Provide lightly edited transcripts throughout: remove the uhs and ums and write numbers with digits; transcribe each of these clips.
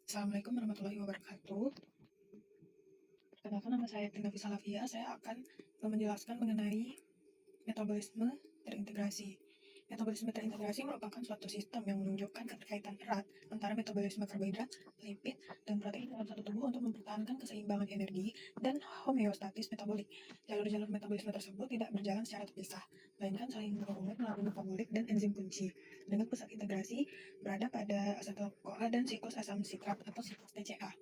Assalamualaikum warahmatullahi wabarakatuh. Perkenalkan, nama saya Tina Fisalafia. Saya akan menjelaskan mengenai metabolisme terintegrasi. Metabolisme terintegrasi merupakan suatu sistem yang menunjukkan keterkaitan erat antara metabolisme karbohidrat, lipid, dan protein dalam satu tubuh untuk mempertahankan keseimbangan energi dan homeostatis metabolik. Jalur-jalur metabolisme tersebut tidak berjalan secara terpisah, melainkan saling berhubungan melalui metabolik dan enzim kunci. Dengan pusat integrasi berada pada asetil-CoA dan siklus asam sitrat atau siklus TCA.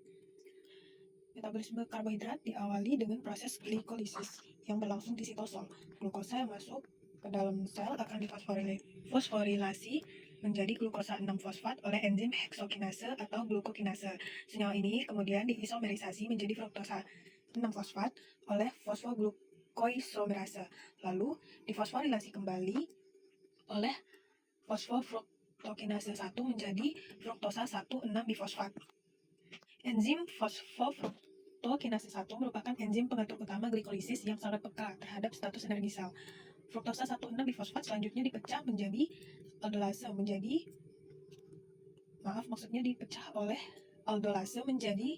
Metabolisme karbohidrat diawali dengan proses glikolisis yang berlangsung di sitosol. Glukosa yang masuk ke dalam sel akan difosforilasi menjadi glukosa 6-fosfat oleh enzim heksokinase atau glukokinase. Senyawa ini kemudian diisomerisasi menjadi fruktosa 6-fosfat oleh fosfoglukoisomerase, lalu difosforilasi kembali oleh fosfofruktokinase 1 menjadi fruktosa 1,6-bifosfat. Enzim fosfofruktokinase 1 merupakan enzim pengatur utama glikolisis yang sangat peka terhadap status energi sel. Fruktosa 1,6-bifosfat selanjutnya dipecah menjadi aldolase menjadi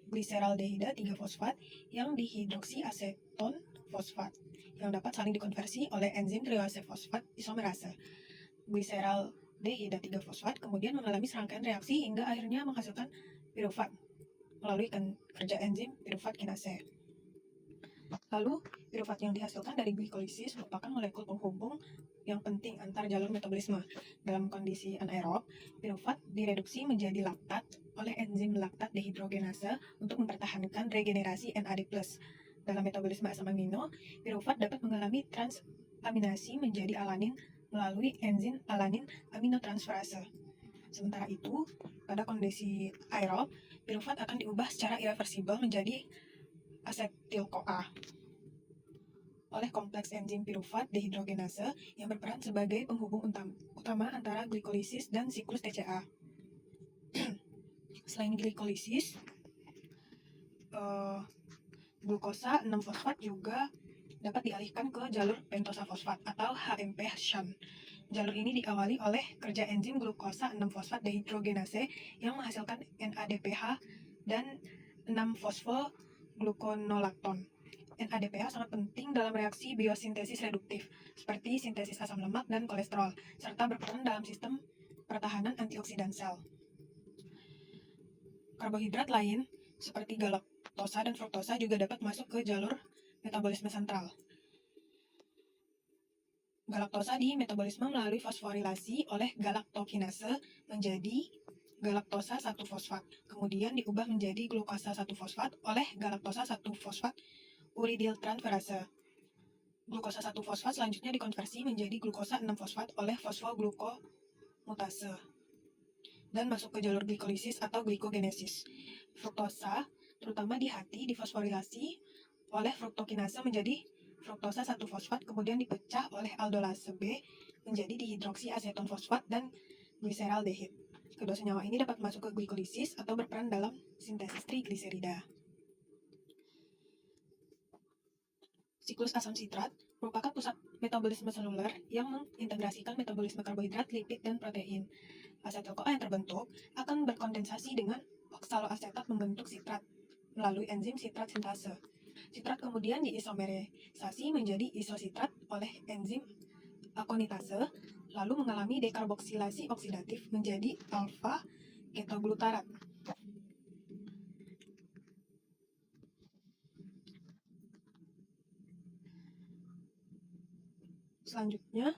gliseraldehida 3-fosfat yang dihidroksiaseton fosfat yang dapat saling dikonversi oleh enzim triose fosfat isomerase. Gliseraldehida 3-fosfat kemudian mengalami serangkaian reaksi hingga akhirnya menghasilkan pirufat melalui kerja enzim pirufat kinase. Lalu, pirufat yang dihasilkan dari glikolisis merupakan molekul penghubung yang penting antar jalur metabolisme. Dalam kondisi anaerob, pirufat direduksi menjadi laktat oleh enzim laktat dehidrogenase untuk mempertahankan regenerasi NAD+. Dalam metabolisme asam amino, pirufat dapat mengalami transaminasi menjadi alanin melalui enzim alanin aminotransferase. Sementara itu, pada kondisi aerob, pirufat akan diubah secara irreversibel menjadi asetil-CoA oleh kompleks enzim pirufat dehidrogenase yang berperan sebagai penghubung utama antara glikolisis dan siklus TCA. Selain glikolisis, glukosa 6-fosfat juga dapat dialihkan ke jalur pentosa fosfat atau HMP shunt. Jalur ini diawali oleh kerja enzim glukosa 6-fosfat dehidrogenase yang menghasilkan NADPH dan 6-fosfogluconolacton. NADPH sangat penting dalam reaksi biosintesis reduktif, seperti sintesis asam lemak dan kolesterol, serta berperan dalam sistem pertahanan antioksidan sel. Karbohidrat lain, seperti galaktosa dan fruktosa juga dapat masuk ke jalur metabolisme sentral. Galaktosa di metabolisme melalui fosforilasi oleh galaktokinase menjadi galaktosa 1-fosfat, kemudian diubah menjadi glukosa 1-fosfat oleh galaktosa 1-fosfat uridiltransferase. Glukosa 1-fosfat selanjutnya dikonversi menjadi glukosa 6-fosfat oleh fosfoglukomutase dan masuk ke jalur glikolisis atau glikogenesis. Fruktosa, terutama di hati, difosforilasi oleh fruktokinase menjadi fruktosa 1-fosfat kemudian dipecah oleh aldolase B menjadi dihidroksiaseton fosfat dan gliseraldehid. Kedua senyawa ini dapat masuk ke glikolisis atau berperan dalam sintesis trigliserida. Siklus asam sitrat merupakan pusat metabolisme seluler yang mengintegrasikan metabolisme karbohidrat, lipid, dan protein. Asetil-CoA yang terbentuk akan berkondensasi dengan oksaloasetat membentuk sitrat melalui enzim sitrat sintase. Sitrat kemudian diisomerisasi menjadi isositrat oleh enzim akonitase, lalu mengalami dekarboksilasi oksidatif menjadi alfa-ketoglutarat. Selanjutnya,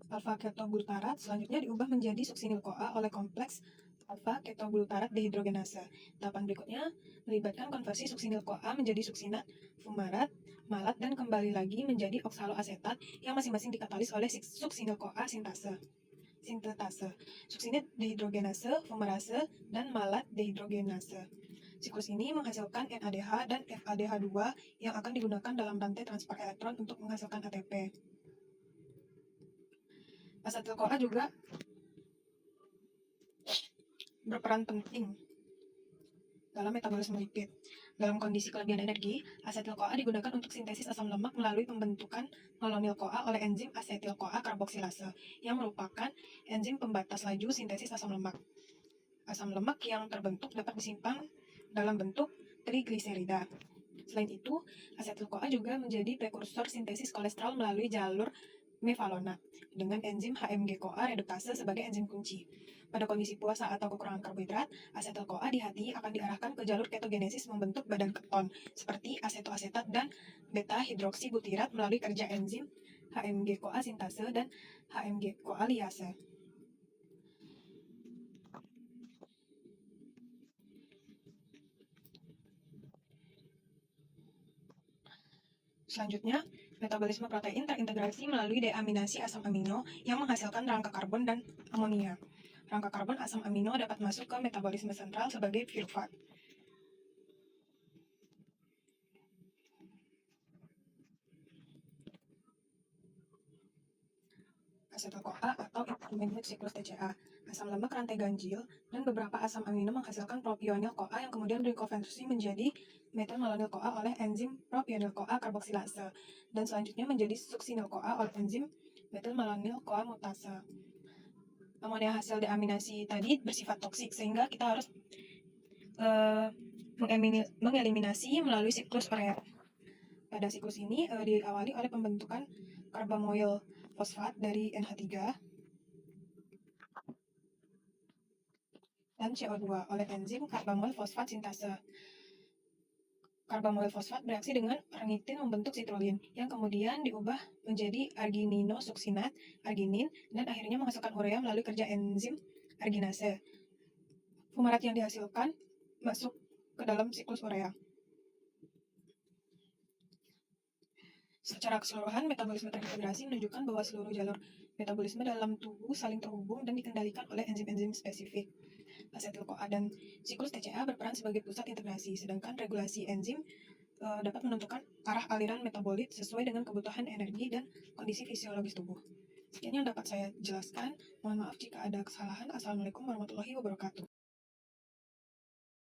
alfa-ketoglutarat diubah menjadi suksinil-CoA oleh kompleks alfa-ketoglutarat dehidrogenase. Tahapan berikutnya melibatkan konversi suksinil-CoA menjadi suksinat, fumarat, malat, dan kembali lagi menjadi oksaloasetat yang masing-masing dikatalis oleh suksinil-CoA sintetase. Suksinat dehidrogenase, fumarase, dan malat dehidrogenase. Siklus ini menghasilkan NADH dan FADH2 yang akan digunakan dalam rantai transfer elektron untuk menghasilkan ATP. Asetil-CoA juga berperan penting dalam metabolisme lipid. Dalam kondisi kelebihan energi, asetil-CoA digunakan untuk sintesis asam lemak melalui pembentukan malonyl-CoA oleh enzim asetil-CoA karboksilase, yang merupakan enzim pembatas laju sintesis asam lemak. Asam lemak yang terbentuk dapat disimpan dalam bentuk trigliserida. Selain itu, asetil-CoA juga menjadi prekursor sintesis kolesterol melalui jalur mevalonat dengan enzim HMG-CoA reduktase sebagai enzim kunci. Pada kondisi puasa atau kekurangan karbohidrat, asetil-CoA di hati akan diarahkan ke jalur ketogenesis membentuk badan keton seperti asetoasetat dan beta-hidroksibutirat melalui kerja enzim HMG-CoA sintase dan HMG-CoA liase. Selanjutnya, metabolisme protein terintegrasi melalui deaminasi asam amino yang menghasilkan rangka karbon dan amonia. Rangka karbon asam amino dapat masuk ke metabolisme sentral sebagai pirufat. Asetil-CoA atau intermediate siklus TCA, asam lemak rantai ganjil, dan beberapa asam amino menghasilkan propionil-CoA yang kemudian rekonversi menjadi metilmalonyl-CoA oleh enzim propionil-CoA karboksilase, dan selanjutnya menjadi suksinil-CoA oleh enzim metilmalonyl-CoA mutase. Amonia hasil deaminasi tadi bersifat toksik, sehingga kita harus mengeliminasi melalui siklus urea. Pada siklus ini diawali oleh pembentukan karbamoil fosfat dari NH3 dan CO2 oleh enzim karbamoil fosfat sintase. Karbamoil fosfat bereaksi dengan ornitin membentuk sitrulin, yang kemudian diubah menjadi argininosuksinat, arginin, dan akhirnya menghasilkan urea melalui kerja enzim arginase. Fumarat yang dihasilkan masuk ke dalam siklus urea. Secara keseluruhan, metabolisme terintegrasi menunjukkan bahwa seluruh jalur metabolisme dalam tubuh saling terhubung dan dikendalikan oleh enzim-enzim spesifik. Asetil-CoA dan siklus TCA berperan sebagai pusat integrasi, sedangkan regulasi enzim dapat menentukan arah aliran metabolit sesuai dengan kebutuhan energi dan kondisi fisiologis tubuh. Sekian yang dapat saya jelaskan. Mohon maaf jika ada kesalahan. Assalamualaikum warahmatullahi wabarakatuh.